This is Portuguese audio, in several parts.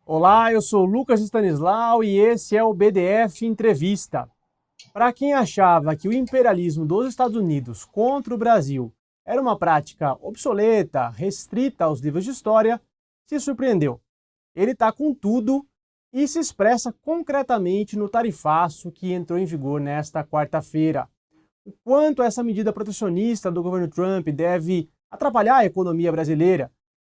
Olá, eu sou Lucas Stanislau e esse é o BDF Entrevista. Para quem achava que o imperialismo dos Estados Unidos contra o Brasil era uma prática obsoleta, restrita aos livros de história, se surpreendeu. Ele está com tudo e se expressa concretamente no tarifaço que entrou em vigor nesta quarta-feira. O quanto essa medida protecionista do governo Trump deve atrapalhar a economia brasileira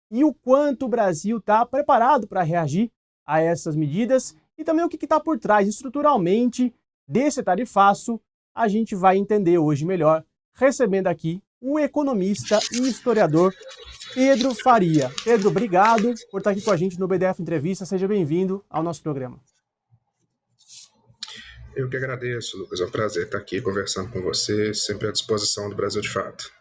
e o quanto o Brasil está preparado para reagir a essas medidas e também o que está por trás estruturalmente desse tarifaço, a gente vai entender hoje melhor, recebendo aqui o economista e historiador Pedro Faria. Pedro, obrigado por estar aqui com a gente no BDF Entrevista, seja bem-vindo ao nosso programa. Eu que agradeço, Lucas. É um prazer estar aqui conversando com você, sempre à disposição do Brasil de Fato.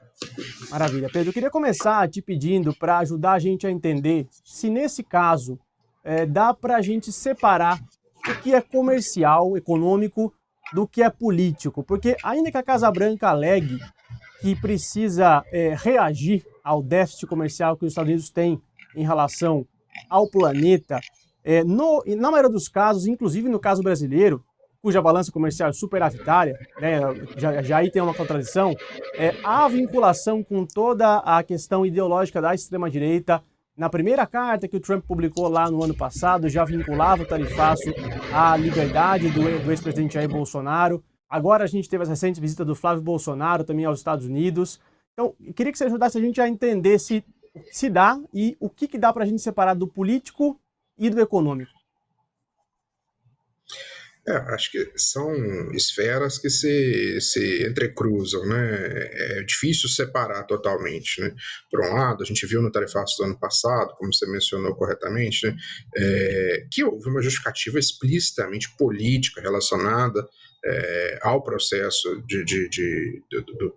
Maravilha. Pedro, eu queria começar te pedindo para ajudar a gente a entender se nesse caso dá para a gente separar o que é comercial, econômico, do que é político. Porque ainda que a Casa Branca alegue que precisa reagir ao déficit comercial que os Estados Unidos têm em relação ao planeta, na maioria dos casos, inclusive no caso brasileiro, cuja balança comercial é superavitária, né, já aí tem uma contradição, há vinculação com toda a questão ideológica da extrema-direita. Na primeira carta que o Trump publicou lá no ano passado, já vinculava o tarifaço à liberdade do ex-presidente Jair Bolsonaro. Agora a gente teve a recente visita do Flávio Bolsonaro também aos Estados Unidos. Então, eu queria que você ajudasse a gente a entender se dá e o que dá para a gente separar do político e do econômico. Acho que são esferas que se entrecruzam, né? É difícil separar totalmente, né? Por um lado, a gente viu no tarifaço do ano passado, como você mencionou corretamente, né? Que houve uma justificativa explicitamente política relacionada ao processo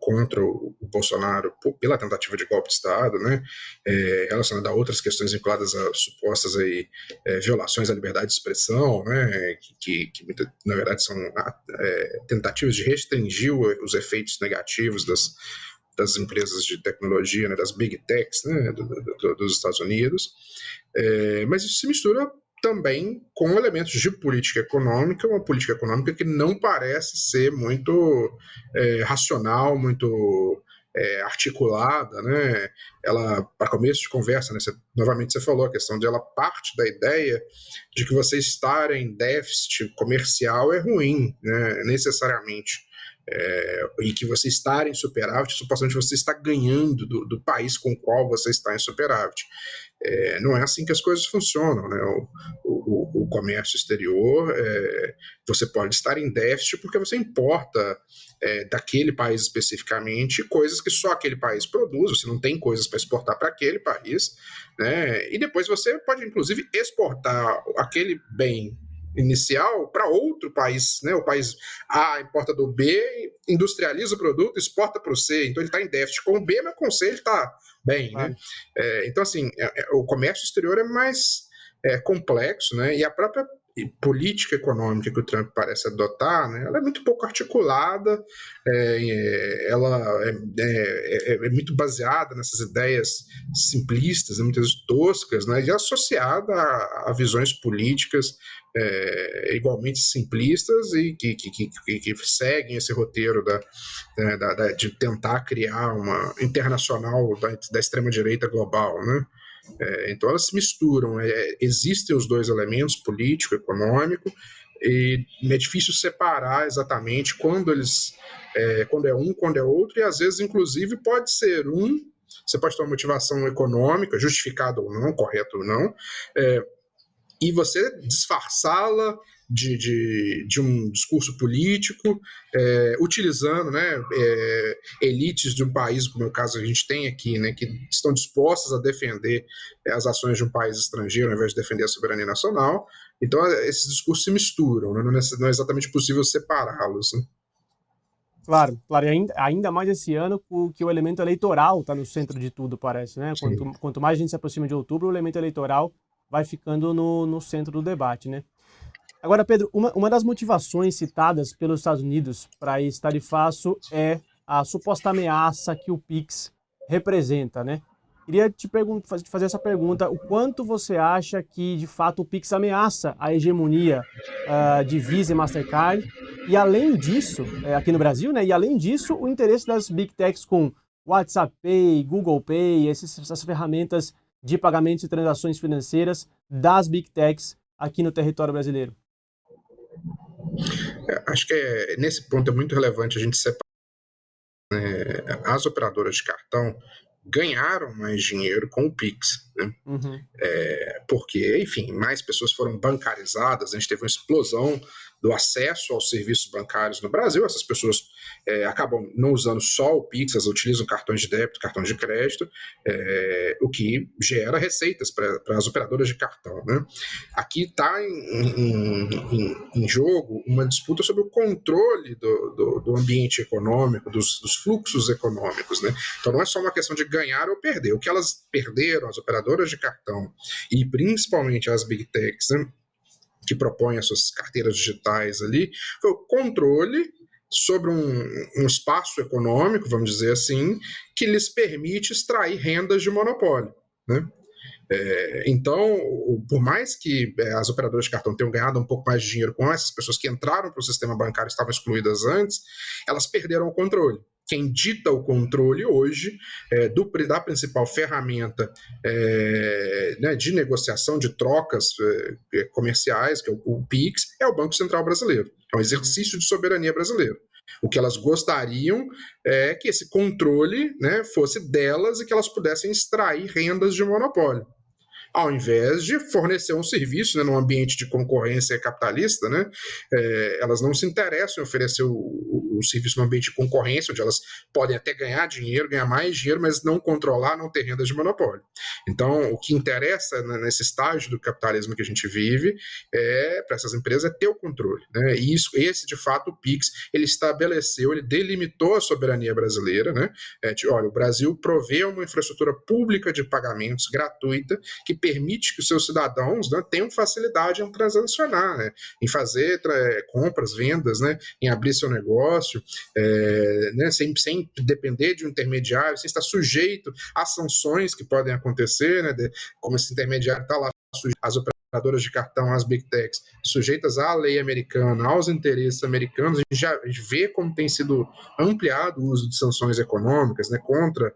contra o Bolsonaro pela tentativa de golpe de Estado, né? Relacionada a outras questões vinculadas a supostas aí, violações à liberdade de expressão, né? Que na verdade são tentativas de restringir os efeitos negativos das empresas de tecnologia, né, das big techs, né, dos Estados Unidos, mas isso se mistura também com elementos de política econômica, uma política econômica que não parece ser muito racional, muito articulada, né? Ela, para começo de conversa, né, novamente você falou a questão de ela parte da ideia de que você estar em déficit comercial é ruim, né, necessariamente. E que você estar em superávit, supostamente você está ganhando do país com o qual você está em superávit. Não é assim que as coisas funcionam, né? O comércio exterior, você pode estar em déficit porque você importa daquele país especificamente coisas que só aquele país produz, você não tem coisas para exportar para aquele país, né? E depois você pode, inclusive, exportar aquele bem inicial para outro país, né? O país A importa do B, industrializa o produto, exporta para o C, então ele está em déficit com o B, mas com o C ele está bem, né? Claro. Então, assim, o comércio exterior é mais complexo, né? E a própria política econômica que o Trump parece adotar, né, ela é muito pouco articulada, ela é muito baseada nessas ideias simplistas, né, muitas vezes toscas, né, e associada a visões políticas igualmente simplistas e que seguem esse roteiro de tentar criar uma internacional da extrema-direita global, né? Então elas se misturam, existem os dois elementos, político e econômico, e é difícil separar exatamente quando é um, quando é outro, e às vezes, inclusive, pode ser um, você pode ter uma motivação econômica, justificada ou não, correta ou não, e você disfarçá-la de um discurso político, utilizando, né, elites de um país, como é o caso que a gente tem aqui, né, que estão dispostas a defender as ações de um país estrangeiro ao invés de defender a soberania nacional. Então, esses discursos se misturam, né, não é exatamente possível separá-los, né? Claro, claro, e ainda mais esse ano que o elemento eleitoral está no centro de tudo, parece, né? Sim. Quanto mais a gente se aproxima de outubro, o elemento eleitoral vai ficando no centro do debate, né? Agora, Pedro, uma das motivações citadas pelos Estados Unidos para esse tarifaço é a suposta ameaça que o PIX representa, né? Queria te fazer essa pergunta: o quanto você acha que, de fato, o Pix ameaça a hegemonia de Visa e Mastercard? E além disso, aqui no Brasil, né? E além disso, o interesse das Big Techs com WhatsApp Pay, Google Pay, essas ferramentas de pagamentos e transações financeiras das Big Techs aqui no território brasileiro. Acho que nesse ponto é muito relevante a gente separar. As operadoras de cartão ganharam mais dinheiro com o Pix, né? Uhum. Porque, enfim, mais pessoas foram bancarizadas, a gente teve uma explosão do acesso aos serviços bancários no Brasil. Essas pessoas acabam não usando só o Pix, elas utilizam cartões de débito, cartões de crédito, o que gera receitas para as operadoras de cartão, né? Aqui está em jogo uma disputa sobre o controle do ambiente econômico, dos fluxos econômicos, né? Então não é só uma questão de ganhar ou perder. O que elas perderam, as operadoras de cartão e principalmente as Big Techs, né, que propõem as suas carteiras digitais ali, foi o controle sobre um espaço econômico, vamos dizer assim, que lhes permite extrair rendas de monopólio, né? Então, por mais que as operadoras de cartão tenham ganhado um pouco mais de dinheiro com essas pessoas que entraram para o sistema bancário e estavam excluídas antes, elas perderam o controle. Quem dita o controle hoje da principal ferramenta né, de negociação, de trocas comerciais, que é o PIX, é o Banco Central Brasileiro. É um exercício de soberania brasileiro. O que elas gostariam é que esse controle, né, fosse delas e que elas pudessem extrair rendas de monopólio, ao invés de fornecer um serviço, né, num ambiente de concorrência capitalista, né, elas não se interessam em oferecer o serviço num ambiente de concorrência, onde elas podem até ganhar dinheiro, ganhar mais dinheiro, mas não controlar, não ter renda de monopólio. Então, o que interessa, né, nesse estágio do capitalismo que a gente vive, para essas empresas, é ter o controle, né? E esse, de fato, o PIX, ele estabeleceu, ele delimitou a soberania brasileira, né? Olha, o Brasil provê uma infraestrutura pública de pagamentos gratuita que permite que os seus cidadãos, né, tenham facilidade em transacionar, né, em fazer compras, vendas, né, em abrir seu negócio, né, sem depender de um intermediário, sem estar sujeito às sanções que podem acontecer, né, como esse intermediário está lá, as operadoras de cartão, as Big Techs, sujeitas à lei americana, aos interesses americanos. A gente vê como tem sido ampliado o uso de sanções econômicas, né, contra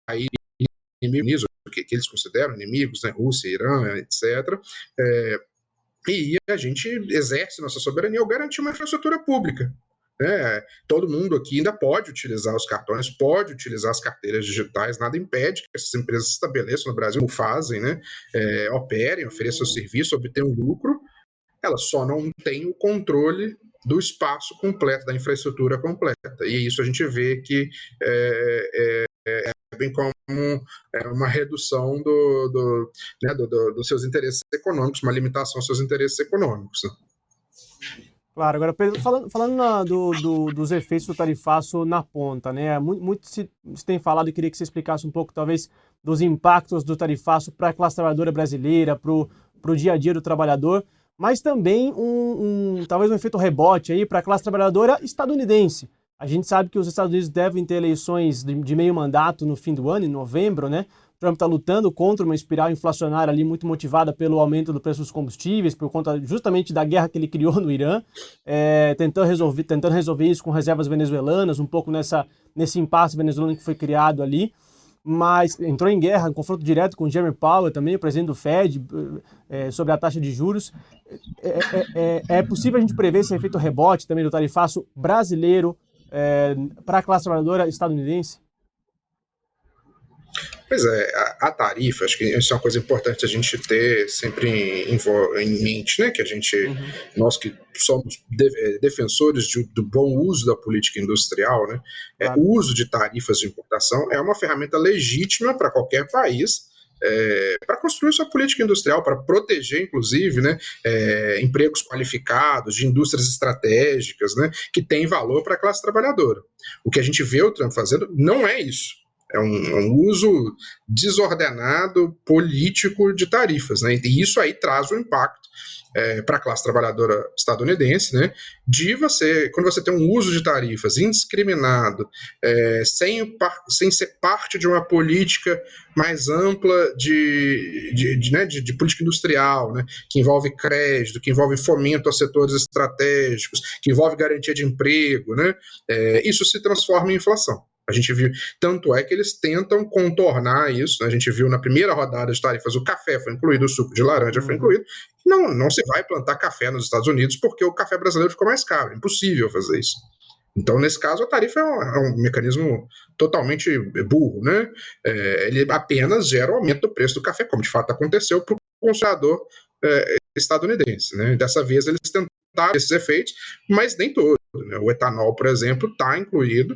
países inimigos, que eles consideram inimigos, né, Rússia, Irã, etc. E a gente exerce nossa soberania ao garantir uma infraestrutura pública. Todo mundo aqui ainda pode utilizar os cartões, pode utilizar as carteiras digitais, nada impede que essas empresas se estabeleçam no Brasil, fazem, né, operem, ofereçam serviço, obtenham lucro. Elas só não têm o controle do espaço completo, da infraestrutura completa. E isso a gente vê que bem como uma redução dos seus interesses econômicos, uma limitação aos seus interesses econômicos. Né? Claro, agora Pedro, falando dos efeitos do tarifaço na ponta, né? Muito se tem falado, e queria que você explicasse um pouco, talvez, dos impactos do tarifaço para a classe trabalhadora brasileira, para o dia a dia do trabalhador, mas também talvez um efeito rebote aí para a classe trabalhadora estadunidense. A gente sabe que os Estados Unidos devem ter eleições de meio mandato no fim do ano, em novembro, né? Trump está lutando contra uma espiral inflacionária ali muito motivada pelo aumento do preço dos combustíveis, por conta justamente da guerra que ele criou no Irã, tentando resolver isso com reservas venezuelanas, um pouco nesse impasse venezuelano que foi criado ali, mas entrou em guerra, em confronto direto com Jeremy Powell também, o presidente do Fed, sobre a taxa de juros. É possível a gente prever esse efeito rebote também do tarifaço brasileiro para a classe trabalhadora estadunidense? Pois a tarifa, acho que isso é uma coisa importante a gente ter sempre em mente, né? Que nós que somos defensores do bom uso da política industrial, né? Claro. O uso de tarifas de importação é uma ferramenta legítima para qualquer país, para construir sua política industrial, para proteger, inclusive, né, empregos qualificados, de indústrias estratégicas, né, que têm valor para a classe trabalhadora. O que a gente vê o Trump fazendo não é isso. um uso desordenado político de tarifas, né? E isso aí traz um impacto para a classe trabalhadora estadunidense, né, quando você tem um uso de tarifas indiscriminado, sem ser parte de uma política mais ampla de política industrial, né, que envolve crédito, que envolve fomento a setores estratégicos, que envolve garantia de emprego, né, isso se transforma em inflação. A gente viu, tanto é que eles tentam contornar isso, né? A gente viu na primeira rodada de tarifas o café foi incluído, o suco de laranja foi incluído. Não se vai plantar café nos Estados Unidos porque o café brasileiro ficou mais caro, é impossível fazer isso. Então, nesse caso, a tarifa é um mecanismo totalmente burro, né? Ele apenas gera o aumento do preço do café, como de fato aconteceu para o consumidor estadunidense, né? Dessa vez eles tentaram esses efeitos, mas nem todos. Né? O etanol, por exemplo, está incluído,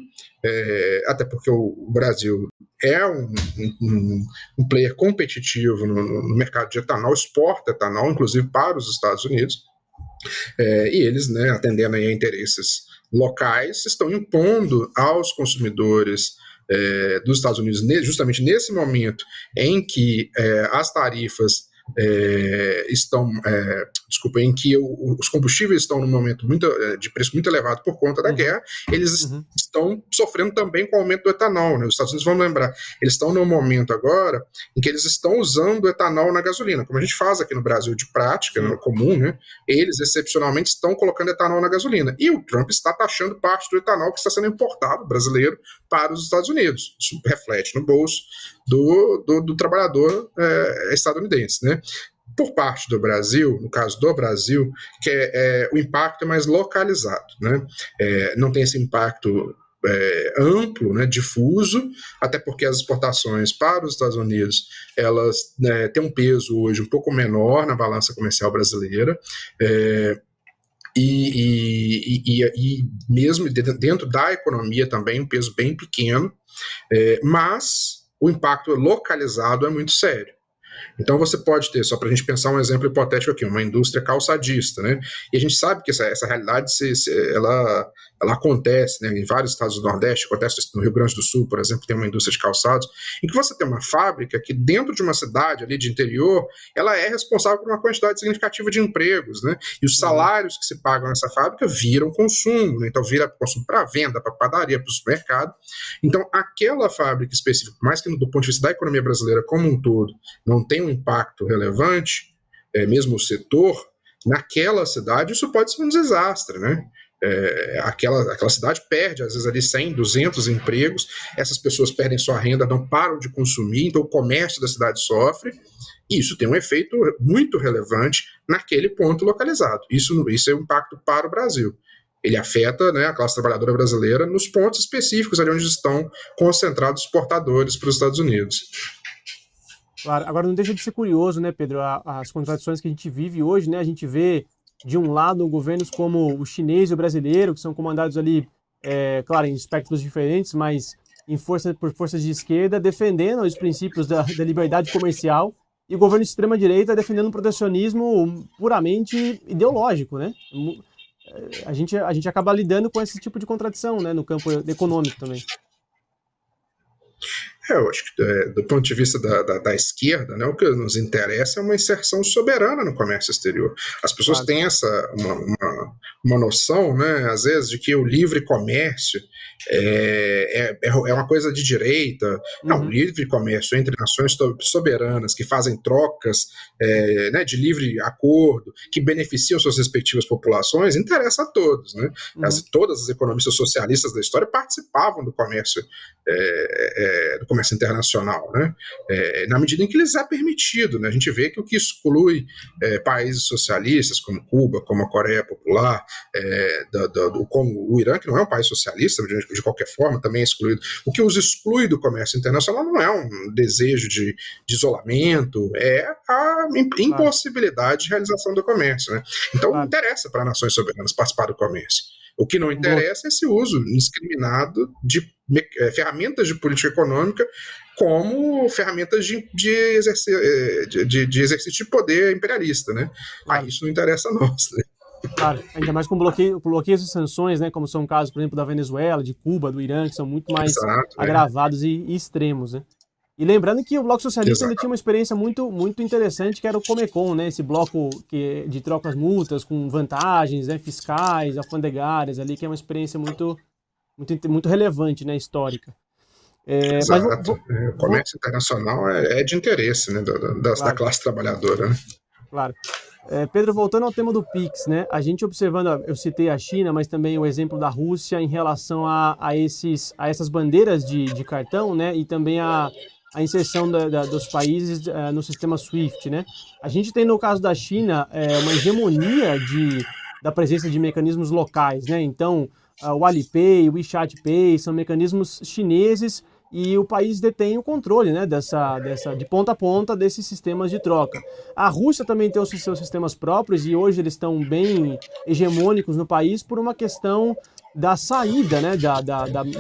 até porque o Brasil é um player competitivo no mercado de etanol, exporta etanol, inclusive para os Estados Unidos, e eles, né, atendendo aí a interesses locais, estão impondo aos consumidores dos Estados Unidos, justamente nesse momento em que as tarifas em que os combustíveis estão num momento de preço muito elevado por conta da guerra, eles estão sofrendo também com o aumento do etanol, né? Os Estados Unidos, vamos lembrar, eles estão num momento agora em que eles estão usando etanol na gasolina, como a gente faz aqui no Brasil de prática, no comum, né? Eles excepcionalmente estão colocando etanol na gasolina, e o Trump está taxando parte do etanol que está sendo importado brasileiro para os Estados Unidos. Isso reflete no bolso do trabalhador estadunidense, né? Por parte do Brasil, no caso do Brasil, o impacto é mais localizado, né? Não tem esse impacto amplo, né, difuso, até porque as exportações para os Estados Unidos elas têm um peso hoje um pouco menor na balança comercial brasileira, e mesmo dentro da economia também um peso bem pequeno, mas o impacto localizado é muito sério. Então você pode ter, só para a gente pensar um exemplo hipotético aqui, uma indústria calçadista, né? E a gente sabe que essa realidade ela acontece, né, em vários estados do Nordeste, acontece no Rio Grande do Sul, por exemplo, tem uma indústria de calçados, em que você tem uma fábrica que dentro de uma cidade ali de interior, ela é responsável por uma quantidade significativa de empregos, né? E os salários que se pagam nessa fábrica viram consumo, né? Então vira consumo para venda, para padaria, para o supermercado. Então aquela fábrica específica, mais que do ponto de vista da economia brasileira como um todo, não tem um impacto relevante, mesmo o setor, naquela cidade isso pode ser um desastre, né? Aquela cidade perde, às vezes, ali 100, 200 empregos, essas pessoas perdem sua renda, não param de consumir, então o comércio da cidade sofre, e isso tem um efeito muito relevante naquele ponto localizado. Isso é um impacto para o Brasil. Ele afeta, né, a classe trabalhadora brasileira nos pontos específicos ali onde estão concentrados exportadores para os Estados Unidos. Claro, agora não deixa de ser curioso, né, Pedro, as contradições que a gente vive hoje, né, a gente vê, de um lado, governos como o chinês e o brasileiro, que são comandados ali, claro, em espectros diferentes, mas por forças de esquerda, defendendo os princípios da liberdade comercial, e o governo de extrema-direita defendendo um protecionismo puramente ideológico, né? A gente acaba lidando com esse tipo de contradição, né, no campo econômico também. Eu acho que do ponto de vista da esquerda, né, o que nos interessa é uma inserção soberana no comércio exterior. As pessoas têm uma noção, né, às vezes, de que o livre comércio é uma coisa de direita. Não, livre comércio entre nações soberanas que fazem trocas né, de livre acordo, que beneficiam suas respectivas populações, interessa a todos. Né? Todas as economistas socialistas da história participavam do comércio internacional, né? Na medida em que lhes é permitido, né? A gente vê que o que exclui países socialistas como Cuba, como a Coreia Popular, como o Irã, que não é um país socialista de qualquer forma, também é excluído. O que os exclui do comércio internacional não é um desejo de isolamento, é a impossibilidade de realização do comércio, né? Então interessa para nações soberanas participar do comércio. O que não interessa é esse uso indiscriminado de ferramentas de política econômica como ferramentas de exercício de poder imperialista, né? Isso não interessa a nós, né? Claro, ainda mais com bloqueios e sanções, né, como são casos, por exemplo, da Venezuela, de Cuba, do Irã, que são muito mais Exato, agravados e extremos, né? E lembrando que o Bloco Socialista ainda tinha exato. uma experiência muito interessante, que era o Comecon, né? Esse bloco de trocas mútuas com vantagens, né, fiscais, alfandegárias ali, que é uma experiência muito relevante, né, histórica. Mas Exato. O comércio internacional é de interesse, né, da claro, classe trabalhadora, né? claro. Pedro, voltando ao tema do Pix, né? A gente observando, eu citei a China, mas também o exemplo da Rússia em relação a essas bandeiras de cartão, né? E também a inserção dos países no sistema SWIFT, né? A gente tem no caso da China uma hegemonia da presença de mecanismos locais, né? Então, o Alipay, o WeChat Pay são mecanismos chineses e o país detém o controle, né? De ponta a ponta desses sistemas de troca. A Rússia também tem os seus sistemas próprios e hoje eles estão bem hegemônicos no país por uma questão da saída, né,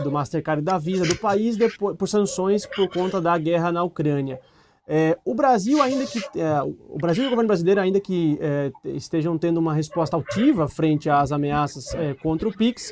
do Mastercard e da Visa do país depois, por sanções por conta da guerra na Ucrânia. O Brasil o Brasil e o governo brasileiro ainda que estejam tendo uma resposta altiva frente às ameaças contra o Pix,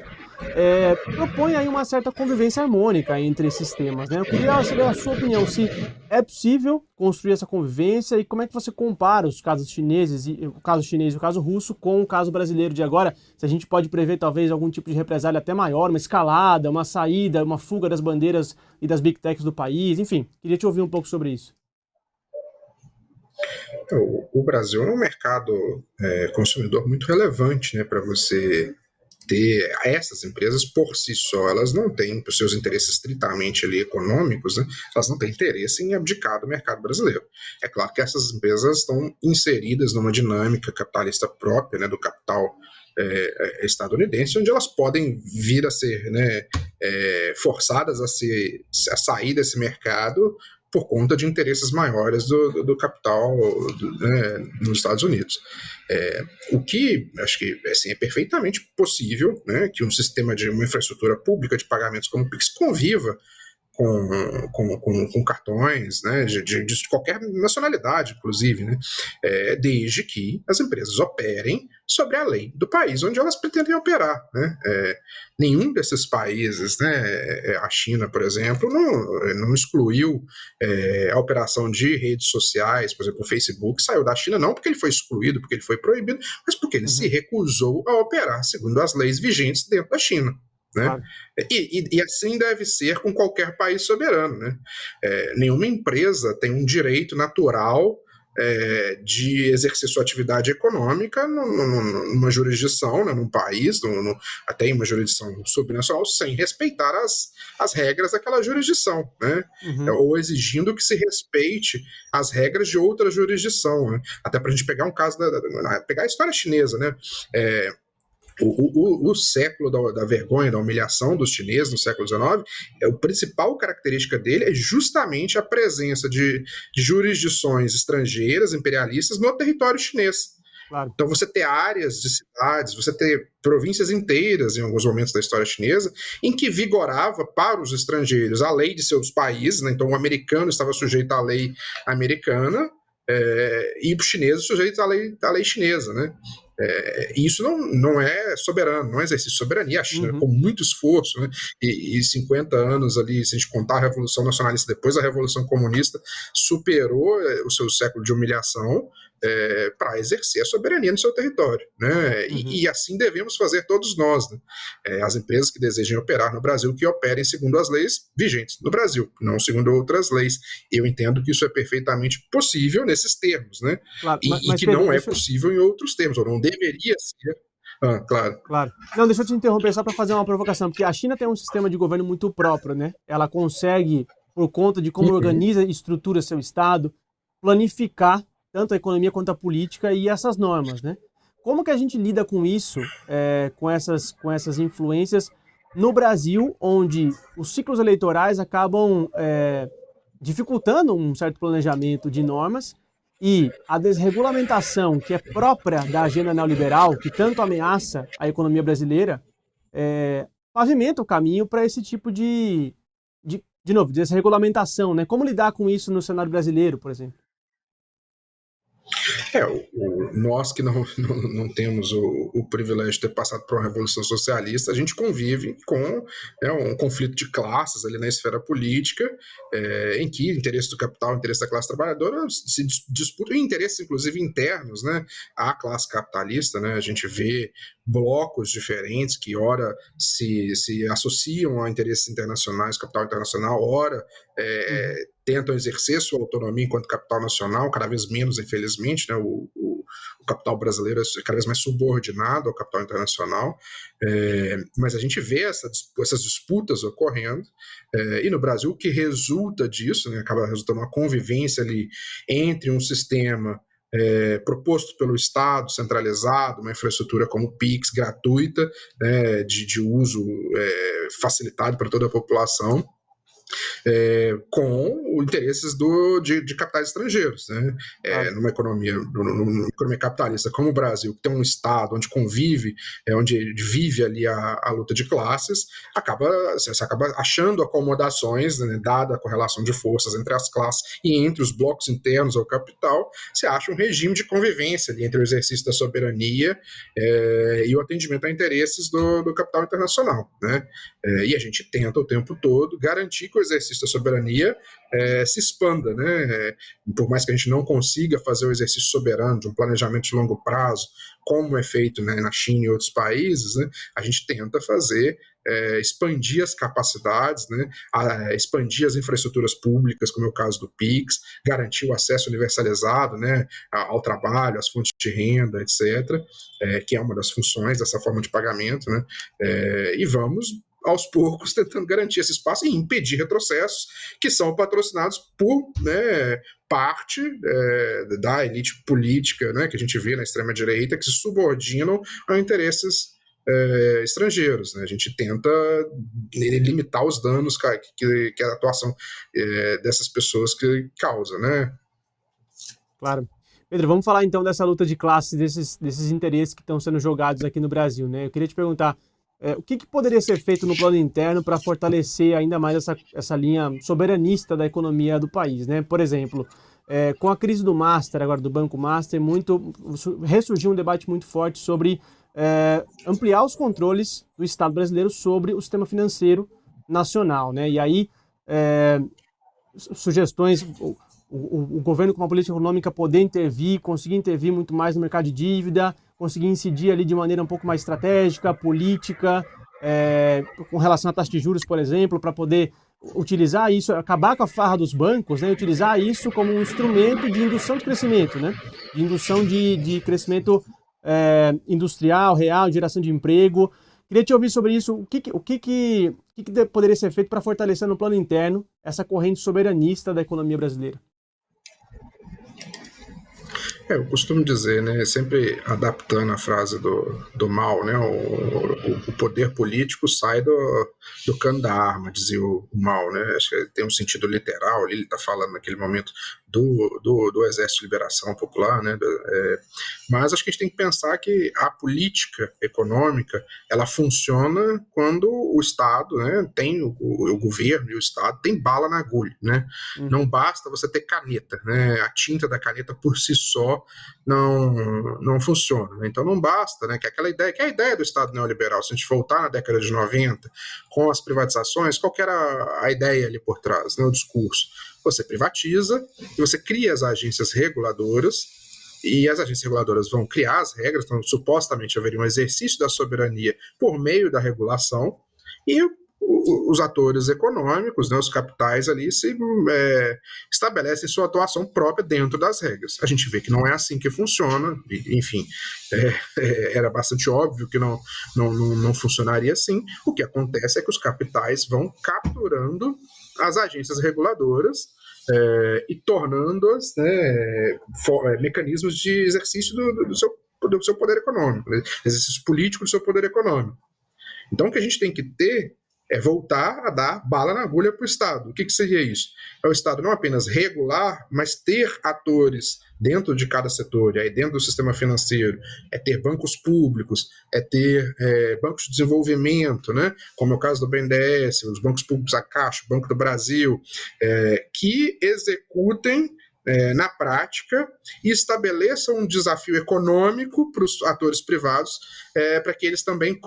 propõe aí uma certa convivência harmônica entre esses temas, né? Eu queria saber a sua opinião, se é possível construir essa convivência e como é que você compara os casos chineses, o caso chinês e o caso russo com o caso brasileiro de agora, se a gente pode prever talvez algum tipo de represália até maior, uma escalada, uma saída, uma fuga das bandeiras e das big techs do país, enfim, queria te ouvir um pouco sobre isso. O Brasil é um mercado consumidor muito relevante, né, para você ter essas empresas por si só, elas não têm os seus interesses estritamente ali econômicos, né, elas não têm interesse em abdicar do mercado brasileiro. É claro que essas empresas estão inseridas numa dinâmica capitalista própria, né, do capital estadunidense, onde elas podem vir a ser, né, forçadas a sair desse mercado por conta de interesses maiores do capital né, nos Estados Unidos. O que acho que assim, é perfeitamente possível, né, que um sistema de uma infraestrutura pública de pagamentos como o Pix conviva com cartões, né, de qualquer nacionalidade, inclusive, né, desde que as empresas operem sobre a lei do país onde elas pretendem operar. Né. Nenhum desses países, né, a China, por exemplo, não excluiu a operação de redes sociais, por exemplo, o Facebook saiu da China não porque ele foi excluído, porque ele foi proibido, mas porque ele se Uhum, recusou a operar segundo as leis vigentes dentro da China. Né? claro. E assim deve ser com qualquer país soberano. Né? Nenhuma empresa tem um direito natural de exercer sua atividade econômica numa jurisdição, né, num país, até em uma jurisdição subnacional, sem respeitar as regras daquela jurisdição, né? Uhum, Ou exigindo que se respeite as regras de outra jurisdição. Né? Até para a gente pegar um caso, pegar a história chinesa, né? O século da vergonha, da humilhação dos chineses no século XIX, a principal característica dele é justamente a presença de jurisdições estrangeiras, imperialistas, no território chinês. claro. Então, você ter áreas de cidades, você ter províncias inteiras, em alguns momentos da história chinesa, em que vigorava para os estrangeiros a lei de seus países, né? Então o americano estava sujeito à lei americana, e os chineses sujeitos à lei chinesa. Né? Isso não é soberano, não é exercício de soberania. A China, Uhum, com muito esforço, né, e 50 anos ali, se a gente contar a Revolução Nacionalista depois da Revolução Comunista, superou o seu século de humilhação para exercer a soberania no seu território. Né? uhum. E assim devemos fazer todos nós. Né? As empresas que desejem operar no Brasil, que operem segundo as leis vigentes no Brasil, não segundo outras leis. Eu entendo que isso é perfeitamente possível nesses termos, né? Claro, E mas que Pedro, não é possível em outros termos, ou não deveria ser. Claro. claro. Não, deixa eu te interromper só para fazer uma provocação, porque a China tem um sistema de governo muito próprio, né? Ela consegue, por conta de como Uhum. organiza e estrutura seu Estado, planificar tanto a economia quanto a política e essas normas, né? Como que a gente lida com isso, com essas influências no Brasil, onde os ciclos eleitorais acabam dificultando um certo planejamento de normas e a desregulamentação que é própria da agenda neoliberal, que tanto ameaça a economia brasileira, pavimenta o caminho para esse tipo de novo, desregulamentação, né? Como lidar com isso no cenário brasileiro, por exemplo? Nós que não temos o privilégio de ter passado por uma revolução socialista, a gente convive com um conflito de classes ali na esfera política, em que interesse do capital, interesse da classe trabalhadora se disputam, e interesses inclusive internos, né, à classe capitalista, né, a gente vê blocos diferentes que ora se associam a interesses internacionais, capital internacional, ora tentam exercer sua autonomia enquanto capital nacional, cada vez menos, infelizmente, né? O capital brasileiro é cada vez mais subordinado ao capital internacional, mas a gente vê essas disputas ocorrendo, e no Brasil o que resulta disso, né, acaba resultando uma convivência ali entre um sistema proposto pelo Estado, centralizado, uma infraestrutura como o PIX, gratuita, de uso facilitado para toda a população, com interesses de capitais estrangeiros, né? Numa economia capitalista como o Brasil, que tem um Estado onde convive, onde vive ali a luta de classes, você acaba achando acomodações, né, dada a correlação de forças entre as classes e entre os blocos internos ao capital, você acha um regime de convivência ali entre o exercício da soberania e o atendimento a interesses do capital internacional, né? E a gente tenta o tempo todo garantir que o exercício da soberania se expanda, né? Por mais que a gente não consiga fazer o exercício soberano de um planejamento de longo prazo, como é feito, né, na China e outros países, né, a gente tenta fazer expandir as capacidades, né, expandir as infraestruturas públicas, como é o caso do PIX, garantir o acesso universalizado, né, ao trabalho, às fontes de renda, etc., que é uma das funções dessa forma de pagamento, né, e vamos aos poucos tentando garantir esse espaço e impedir retrocessos que são patrocinados por, né, parte da elite política, né, que a gente vê na extrema-direita, que se subordinam a interesses estrangeiros, né? A gente tenta limitar os danos que a atuação dessas pessoas que causa, né? Claro. Pedro, vamos falar então dessa luta de classes, desses interesses que estão sendo jogados aqui no Brasil, né? Eu queria te perguntar, o que poderia ser feito no plano interno para fortalecer ainda mais essa linha soberanista da economia do país, né? Por exemplo, com a crise do Master, agora do Banco Master, ressurgiu um debate muito forte sobre ampliar os controles do Estado brasileiro sobre o sistema financeiro nacional, né? E aí, sugestões, o governo com uma política econômica poder intervir, conseguir intervir muito mais no mercado de dívida, conseguir incidir ali de maneira um pouco mais estratégica, política, com relação à taxa de juros, por exemplo, para poder utilizar isso, acabar com a farra dos bancos, né, utilizar isso como um instrumento de indução de crescimento, né, de indução de crescimento industrial, real, geração de emprego. Queria te ouvir sobre isso. O que poderia ser feito para fortalecer no plano interno essa corrente soberanista da economia brasileira? Eu costumo dizer, né, sempre adaptando a frase do Mao, né, o poder político sai do cano da arma, dizia o Mao, né, acho que tem um sentido literal ali, ele está falando naquele momento do Exército de Liberação Popular, né, mas acho que a gente tem que pensar que a política econômica, ela funciona quando o Estado, né, tem o governo e o Estado tem bala na agulha, né, não basta você ter caneta, né, a tinta da caneta por si só não funciona, né? Então não basta, né, que é a ideia do Estado neoliberal, se a gente voltar na década de 90, com as privatizações, qual que era a ideia ali por trás, né, o discurso? Você privatiza e você cria as agências reguladoras, e as agências reguladoras vão criar as regras, então supostamente haveria um exercício da soberania por meio da regulação, e os atores econômicos, né, os capitais ali estabelecem sua atuação própria dentro das regras. A gente vê que não é assim que funciona, enfim, era bastante óbvio que não funcionaria assim. O que acontece é que os capitais vão capturando as agências reguladoras e tornando-as, né, mecanismos de exercício do seu poder econômico, né, exercício político do seu poder econômico. Então, o que a gente tem que ter é voltar a dar bala na agulha para o Estado. O que seria isso? É o Estado não apenas regular, mas ter atores dentro de cada setor, e aí dentro do sistema financeiro, é ter bancos públicos, é ter bancos de desenvolvimento, né? Como é o caso do BNDES, os bancos públicos, a Caixa, o Banco do Brasil, que executem na prática e estabeleçam um desafio econômico para os atores privados para que eles também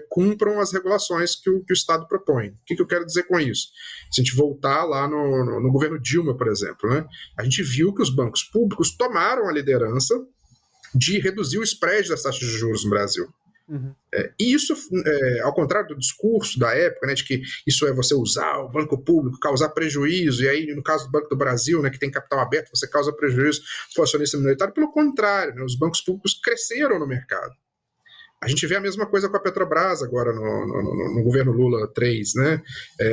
cumpram as regulações que o Estado propõe. O que eu quero dizer com isso? Se a gente voltar lá no governo Dilma, por exemplo, né, a gente viu que os bancos públicos tomaram a liderança de reduzir o spread das taxas de juros no Brasil. Uhum. E isso, ao contrário do discurso da época, né, de que isso é você usar o banco público, causar prejuízo, e aí no caso do Banco do Brasil, né, que tem capital aberto, você causa prejuízo para o acionista minoritário, pelo contrário, né, os bancos públicos cresceram no mercado. A gente vê a mesma coisa com a Petrobras agora no governo Lula 3, né?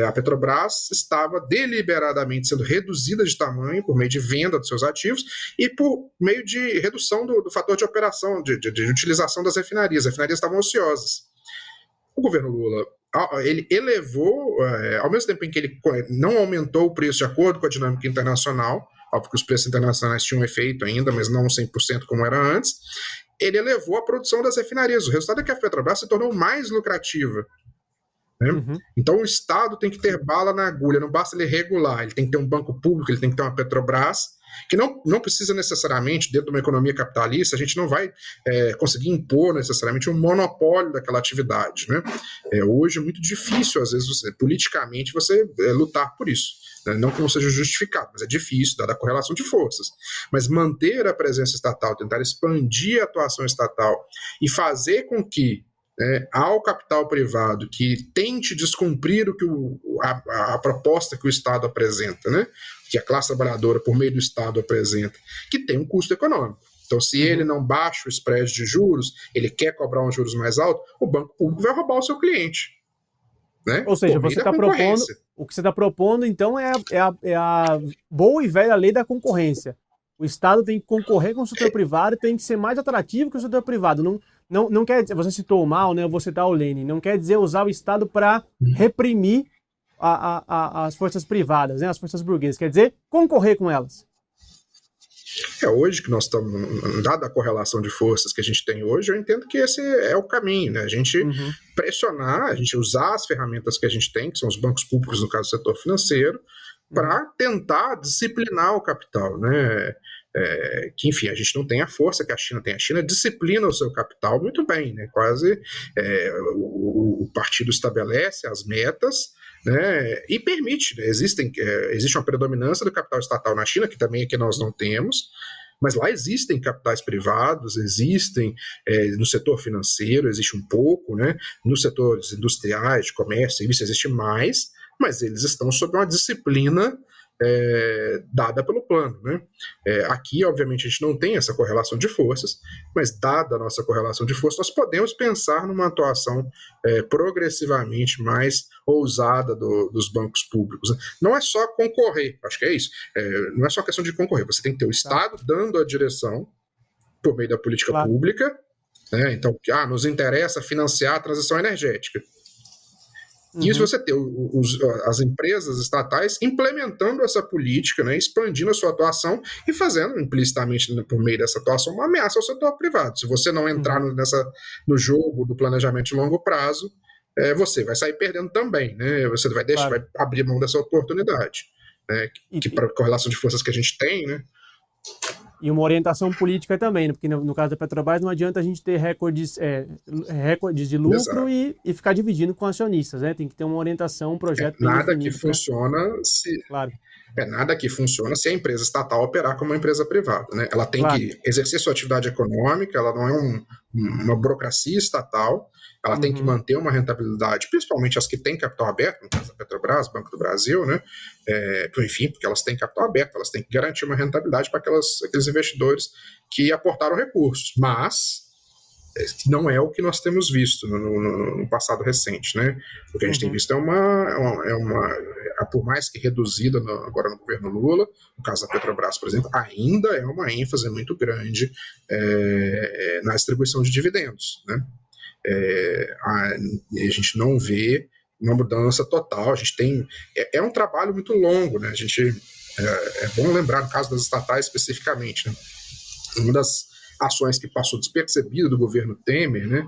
A Petrobras estava deliberadamente sendo reduzida de tamanho por meio de venda dos seus ativos e por meio de redução do fator de operação, de utilização das refinarias. As refinarias estavam ociosas. O governo Lula, ele elevou, ao mesmo tempo em que ele não aumentou o preço de acordo com a dinâmica internacional, óbvio que os preços internacionais tinham efeito ainda, mas não 100% como era antes, ele elevou a produção das refinarias. O resultado é que a Petrobras se tornou mais lucrativa. Né? Uhum. Então o Estado tem que ter bala na agulha, não basta ele regular, ele tem que ter um banco público, ele tem que ter uma Petrobras, que não precisa necessariamente, dentro de uma economia capitalista, a gente não vai conseguir impor necessariamente um monopólio daquela atividade. Né? Hoje é muito difícil, às vezes, politicamente, você lutar por isso. Não que não seja justificado, mas é difícil, dada a correlação de forças. Mas manter a presença estatal, tentar expandir a atuação estatal e fazer com que ao capital privado que tente descumprir o que a proposta que o Estado apresenta, né? Que a classe trabalhadora, por meio do Estado, apresenta, que tem um custo econômico. Então, se ele não baixa o spread de juros, ele quer cobrar uns juros mais altos, o banco público vai roubar o seu cliente. Né? Ou seja, você está propondo, o que você está propondo, então, é a boa e velha lei da concorrência. O Estado tem que concorrer com o setor privado, tem que ser mais atrativo que o setor privado. Não quer dizer, você citou o Mal, né? Eu vou citar o Lenin, não quer dizer usar o Estado para reprimir as forças privadas, né? As forças burguesas, quer dizer concorrer com elas. Hoje que nós estamos, dada a correlação de forças que a gente tem hoje, eu entendo que esse é o caminho, né? A gente pressionar, a gente usar as ferramentas que a gente tem, que são os bancos públicos, no caso do setor financeiro, para tentar disciplinar o capital, né? Que, enfim, a gente não tem a força que a China tem. A China disciplina o seu capital muito bem, né? Quase o partido estabelece as metas, né, e permite, né, existe uma predominância do capital estatal na China, que também aqui nós não temos, mas lá existem capitais privados, existem no setor financeiro, existe um pouco, né, nos setores industriais, de comércio, serviço, existe mais, mas eles estão sob uma disciplina dada pelo plano. Né? Aqui, obviamente, a gente não tem essa correlação de forças, mas dada a nossa correlação de forças, nós podemos pensar numa atuação progressivamente mais ousada dos bancos públicos. Né? Não é só concorrer, acho que é isso, não é só questão de concorrer, você tem que ter o Estado dando a direção por meio da política pública, né? Então, nos interessa financiar a transição energética. Isso você ter as empresas estatais implementando essa política, né, expandindo a sua atuação e fazendo implicitamente por meio dessa atuação uma ameaça ao setor privado. Se você não entrar no jogo do planejamento de longo prazo, você vai sair perdendo também, né? Você vai vai abrir mão dessa oportunidade, né? Que para a correlação de forças que a gente tem, né? E uma orientação política também, né? Porque no caso da Petrobras não adianta a gente ter recordes de lucro e ficar dividindo com acionistas, né? Tem que ter uma orientação, um projeto bem nada definido. Que funciona se... Claro. Nada que funciona se a empresa estatal operar como uma empresa privada, né? Ela tem que exercer sua atividade econômica, ela não é uma burocracia estatal, ela tem que manter uma rentabilidade, principalmente as que têm capital aberto, no caso da Petrobras, Banco do Brasil, né? Enfim, porque elas têm capital aberto, elas têm que garantir uma rentabilidade para aqueles investidores que aportaram recursos, mas não é o que nós temos visto no passado recente, né? O que a gente tem visto por mais que reduzida agora no governo Lula, no caso da Petrobras, por exemplo, ainda é uma ênfase muito grande na distribuição de dividendos, né? A gente não vê uma mudança total, a gente tem... É um trabalho muito longo, né? A gente... É bom lembrar, no caso das estatais especificamente, né? Uma das ações que passou despercebida do governo Temer, né,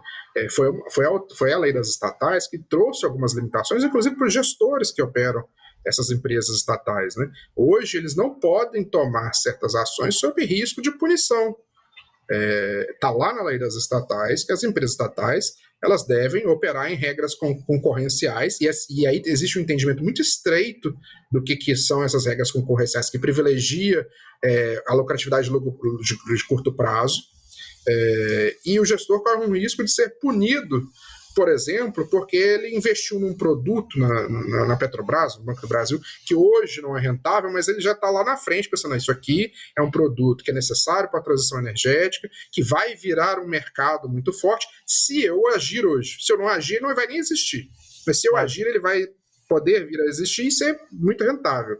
foi a lei das estatais que trouxe algumas limitações, inclusive para os gestores que operam essas empresas estatais, né? Hoje eles não podem tomar certas ações sob risco de punição. Está lá na lei das estatais que as empresas estatais elas devem operar em regras concorrenciais e aí existe um entendimento muito estreito do que são essas regras concorrenciais que privilegia a lucratividade de curto prazo e o gestor corre um risco de ser punido, por exemplo, porque ele investiu num produto na Petrobras, no Banco do Brasil, que hoje não é rentável, mas ele já está lá na frente pensando, isso aqui é um produto que é necessário para a transição energética, que vai virar um mercado muito forte se eu agir hoje. Se eu não agir, ele não vai nem existir. Mas se eu agir, ele vai poder vir a existir e ser muito rentável.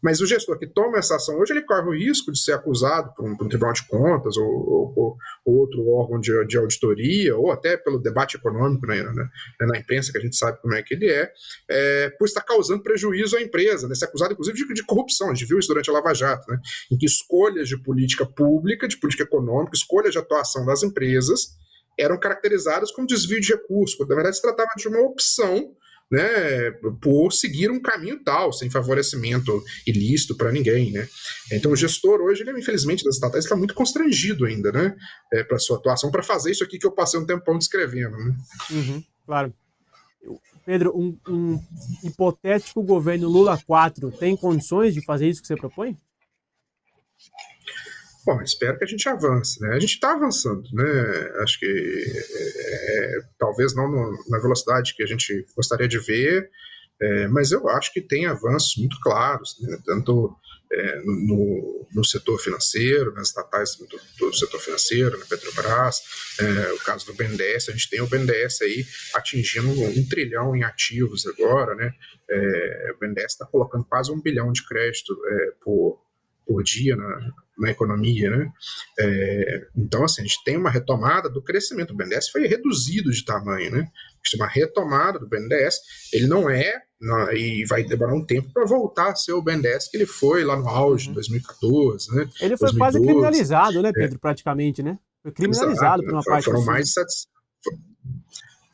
Mas o gestor que toma essa ação hoje, ele corre o risco de ser acusado por um Tribunal de Contas ou outro órgão de auditoria, ou até pelo debate econômico na imprensa, que a gente sabe como é que ele por estar causando prejuízo à empresa, né? Ser acusado, inclusive, de corrupção. A gente viu isso durante a Lava Jato, né? Em que escolhas de política pública, de política econômica, escolhas de atuação das empresas eram caracterizadas como desvio de recursos, quando na verdade se tratava de uma opção, né, por seguir um caminho tal, sem favorecimento ilícito para ninguém, né? Então o gestor hoje, ele, infelizmente, das estatais está muito constrangido ainda, né, para sua atuação, para fazer isso aqui que eu passei um tempão descrevendo, né? Claro. Pedro, um hipotético governo Lula 4 tem condições de fazer isso que você propõe? Bom, espero que a gente avance, né? A gente está avançando, né? Acho que talvez não na velocidade que a gente gostaria de ver, mas eu acho que tem avanços muito claros, né? Tanto no setor financeiro, nas estatais do setor financeiro, na Petrobras, o caso do BNDES, a gente tem o BNDES aí atingindo 1 trilhão em ativos agora, né? O BNDES está colocando quase 1 bilhão de crédito por dia na economia, né? Então, assim, a gente tem uma retomada do crescimento. O BNDES foi reduzido de tamanho, né? Uma retomada do BNDES, ele não e vai demorar um tempo para voltar a ser o BNDES que ele foi lá no auge, em 2014, né? Ele foi 2012. quase criminalizado, né, Pedro, praticamente, né? Foi criminalizado por uma parte foram assim.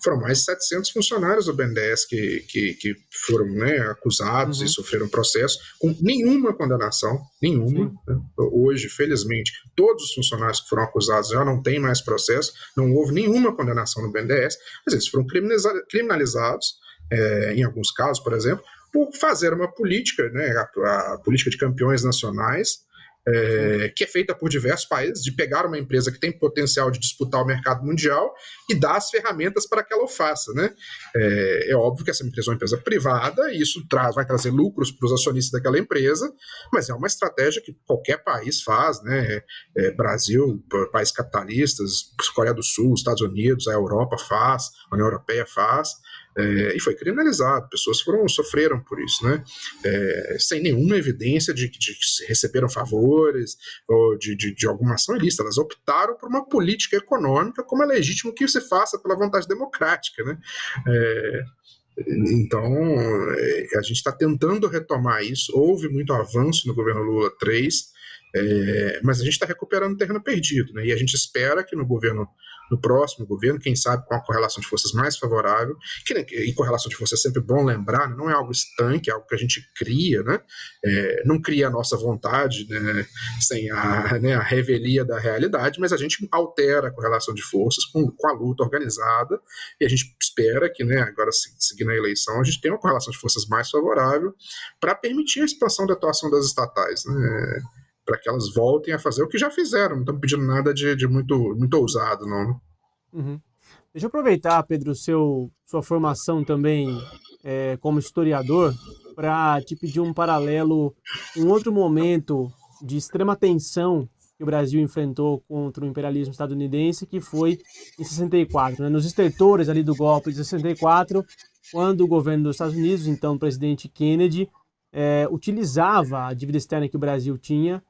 Foram mais de 700 funcionários do BNDES que foram, né, acusados e sofreram processo com nenhuma condenação, nenhuma. Né? Hoje, felizmente, todos os funcionários que foram acusados já não têm mais processo, não houve nenhuma condenação no BNDES, mas eles foram criminalizados, em alguns casos, por exemplo, por fazer uma política, né, a política de campeões nacionais, que é feita por diversos países, de pegar uma empresa que tem potencial de disputar o mercado mundial e dar as ferramentas para que ela o faça, né? É óbvio que essa empresa é uma empresa privada e isso vai trazer lucros para os acionistas daquela empresa, mas é uma estratégia que qualquer país faz, né? Brasil, países capitalistas, Coreia do Sul, Estados Unidos, a Europa faz, a União Europeia faz, e foi criminalizado, pessoas sofreram por isso, né? Sem nenhuma evidência de que receberam favores ou de alguma ação ilícita. Elas optaram por uma política econômica como é legítimo que se faça pela vontade democrática, né? Então, a gente está tentando retomar isso. Houve muito avanço no governo Lula 3, mas a gente está recuperando terreno perdido, né? E a gente espera que no próximo governo, quem sabe com a correlação de forças mais favorável, e correlação de forças é sempre bom lembrar, né? Não é algo estanque, é algo que a gente cria, né? Não cria a nossa vontade, né? Sem a revelia da realidade, mas a gente altera a correlação de forças com a luta organizada, e a gente espera que, né, agora seguindo a eleição, a gente tenha uma correlação de forças mais favorável para permitir a expansão da atuação das estatais, né? Para que elas voltem a fazer o que já fizeram, não estamos pedindo nada de muito, muito ousado, não. Deixa eu aproveitar, Pedro, sua formação também como historiador, para te pedir um paralelo, um outro momento de extrema tensão que o Brasil enfrentou contra o imperialismo estadunidense, que foi em 64, né? Nos estertores ali do golpe de 64, quando o governo dos Estados Unidos, então o presidente Kennedy, utilizava a dívida externa que o Brasil tinha,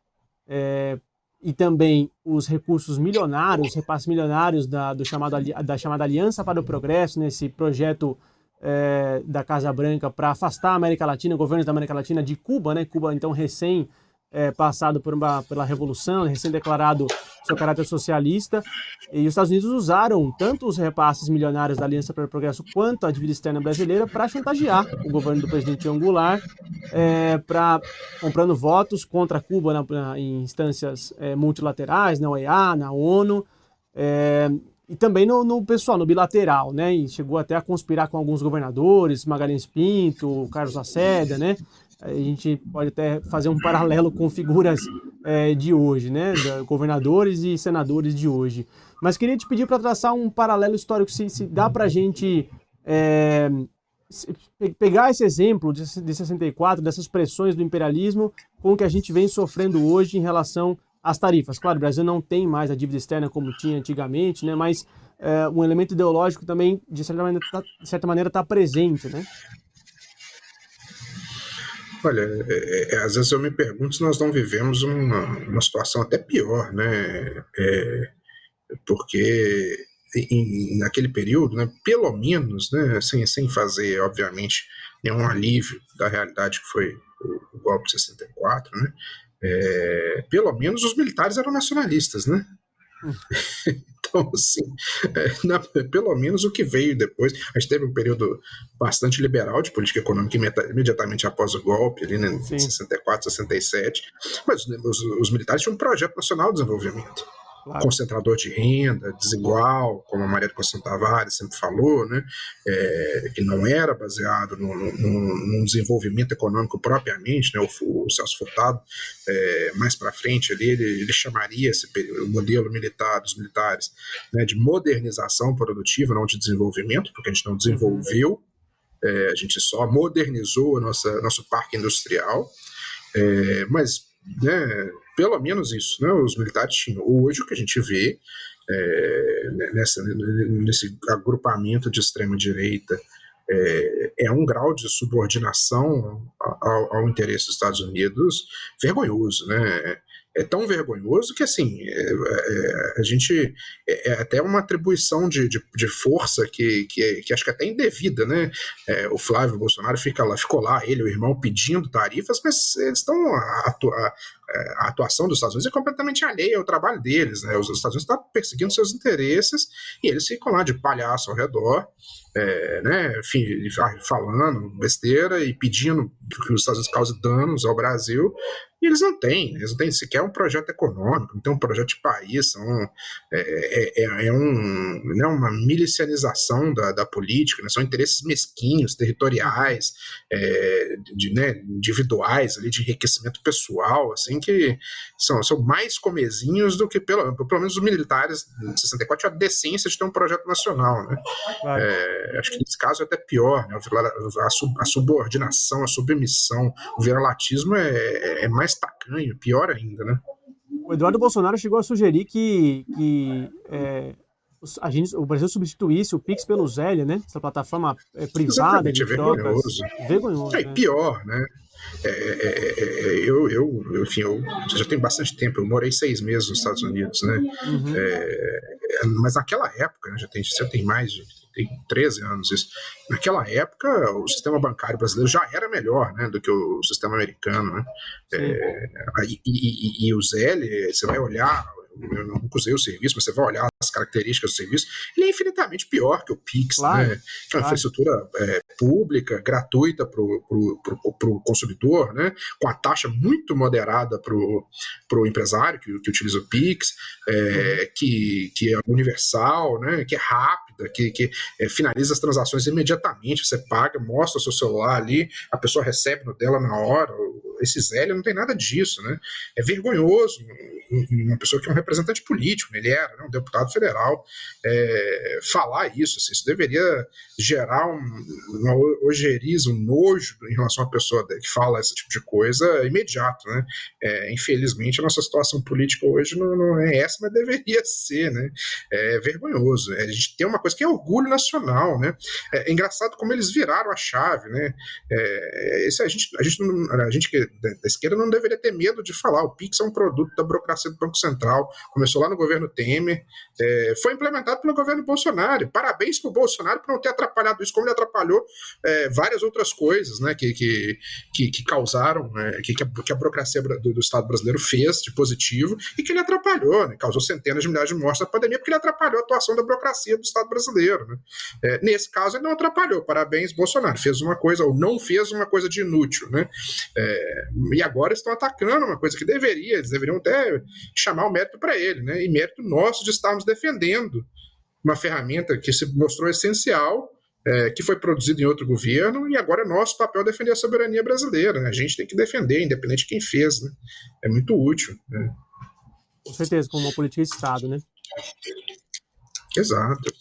e também os recursos milionários, repasses milionários da chamada Aliança para o Progresso, nesse projeto da Casa Branca para afastar a América Latina, governos da América Latina de Cuba, né? Cuba então recém passado pela Revolução, recém-declarado seu caráter socialista, e os Estados Unidos usaram tanto os repasses milionários da Aliança para o Progresso quanto a dívida externa brasileira para chantagear o governo do presidente João Goulart, comprando votos contra Cuba em instâncias multilaterais, na OEA, na ONU, e também no pessoal, no bilateral, né? E chegou até a conspirar com alguns governadores, Magalhães Pinto, Carlos Lacerda, né? A gente pode até fazer um paralelo com figuras de hoje, né? Governadores e senadores de hoje. Mas queria te pedir para traçar um paralelo histórico, se dá para a gente pegar esse exemplo de 64, dessas pressões do imperialismo, com o que a gente vem sofrendo hoje em relação às tarifas. Claro, o Brasil não tem mais a dívida externa como tinha antigamente, né? Mas um elemento ideológico também, de certa maneira, está presente, né? Olha, às vezes eu me pergunto se nós não vivemos uma situação até pior, né? Porque naquele período, né, pelo menos, né, sem fazer, obviamente, nenhum alívio da realidade que foi o golpe de 64, né? Pelo menos os militares eram nacionalistas, né? Então, assim, pelo menos o que veio depois, a gente teve um período bastante liberal de política econômica imediatamente após o golpe, ali, né, em 64, 67, mas os militares tinham um projeto nacional de desenvolvimento. Claro. Concentrador de renda, desigual, como a Maria de Conceição Tavares sempre falou, né, que não era baseado num desenvolvimento econômico propriamente, né, o Celso Furtado, mais para frente, ali, ele chamaria o modelo militar dos militares, né, de modernização produtiva, não de desenvolvimento, porque a gente não desenvolveu, a gente só modernizou o nosso parque industrial, mas, né, pelo menos isso, né, os militares tinham. Hoje o que a gente vê nesse agrupamento de extrema-direita é um grau de subordinação ao interesse dos Estados Unidos vergonhoso, né? É tão vergonhoso que, assim, a gente... É até uma atribuição de força que acho que é até indevida, né? O Flávio Bolsonaro ficou lá, ele e o irmão, pedindo tarifas, mas eles estão... A atuação dos Estados Unidos é completamente alheia ao trabalho deles, né? Os Estados Unidos estão perseguindo seus interesses e eles ficam lá de palhaço ao redor, né? Enfim, falando besteira e pedindo que os Estados Unidos causem danos ao Brasil. E eles não têm sequer um projeto econômico, não tem um projeto de país, né, uma milicianização da política, né, são interesses mesquinhos, territoriais, né, individuais, ali, de enriquecimento pessoal, assim, que são mais comezinhos do que, pelo menos os militares de 64 tinham a decência de ter um projeto nacional, né? Claro. Acho que nesse caso é até pior, né? A subordinação, a submissão, o viralatismo é mais tacanho, pior ainda, né? O Eduardo Bolsonaro chegou a sugerir que o Brasil substituísse o Pix pelo Zelle, né? Essa plataforma privada de trocas. Vergonhoso. É pior, né? Enfim, eu já tenho bastante tempo, eu morei 6 meses nos Estados Unidos, né? Mas naquela época, né, já tem mais de 13 anos isso. Naquela época, o sistema bancário brasileiro já era melhor, né, do que o sistema americano, né? E o Zelle, você vai olhar, eu nunca usei o serviço, mas você vai olhar as características do serviço, ele é infinitamente pior que o Pix, claro, né? Que é uma infraestrutura pública, gratuita para o consumidor, né? Com a taxa muito moderada para o empresário que utiliza o Pix, que é universal, né? Que é rápida, que finaliza as transações imediatamente, você paga, mostra o seu celular ali, a pessoa recebe no dela na hora. Esse Zelle não tem nada disso, né? É vergonhoso uma pessoa que é um representante político, ele era, né, um deputado federal, falar isso. Assim, isso deveria gerar uma ojeriza, um nojo em relação à pessoa que fala esse tipo de coisa imediato, né? Infelizmente, a nossa situação política hoje não é essa, mas deveria ser, né? É vergonhoso. A gente tem uma coisa que é orgulho nacional, né? É engraçado como eles viraram a chave, né? A gente que da esquerda não deveria ter medo de falar. O Pix é um produto da burocracia do Banco Central, começou lá no governo Temer, foi implementado pelo governo Bolsonaro. Parabéns para o Bolsonaro por não ter atrapalhado isso, como ele atrapalhou várias outras coisas, né, que causaram, que a burocracia do Estado brasileiro fez de positivo e que ele atrapalhou, né, causou centenas de milhares de mortes na pandemia porque ele atrapalhou a atuação da burocracia do Estado brasileiro. Né. Nesse caso, ele não atrapalhou. Parabéns, Bolsonaro. Fez uma coisa, ou não fez uma coisa de inútil. Né. E agora estão atacando uma coisa que eles deveriam até chamar o mérito para ele, né, e mérito nosso de estarmos defendendo uma ferramenta que se mostrou essencial, que foi produzida em outro governo, e agora é nosso papel defender a soberania brasileira. Né? A gente tem que defender, independente de quem fez. Né? É muito útil. Né? Com certeza, como uma política de Estado, né? Exato.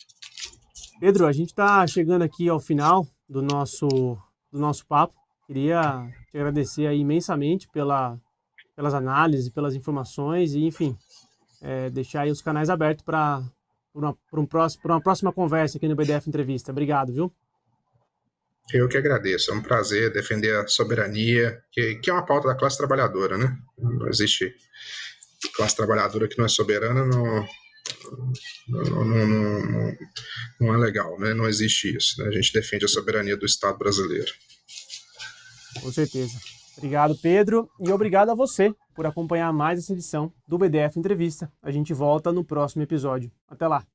Pedro, a gente está chegando aqui ao final do nosso papo. Queria te agradecer aí imensamente pelas análises, pelas informações e, enfim, deixar aí os canais abertos para uma próxima conversa aqui no BDF Entrevista. Obrigado, viu? Eu que agradeço. É um prazer defender a soberania, que é uma pauta da classe trabalhadora, né? Não existe classe trabalhadora que não é soberana, não é legal, né? Não existe isso. Né? A gente defende a soberania do Estado brasileiro. Com certeza. Obrigado, Pedro, e obrigado a você por acompanhar mais essa edição do BDF Entrevista. A gente volta no próximo episódio. Até lá!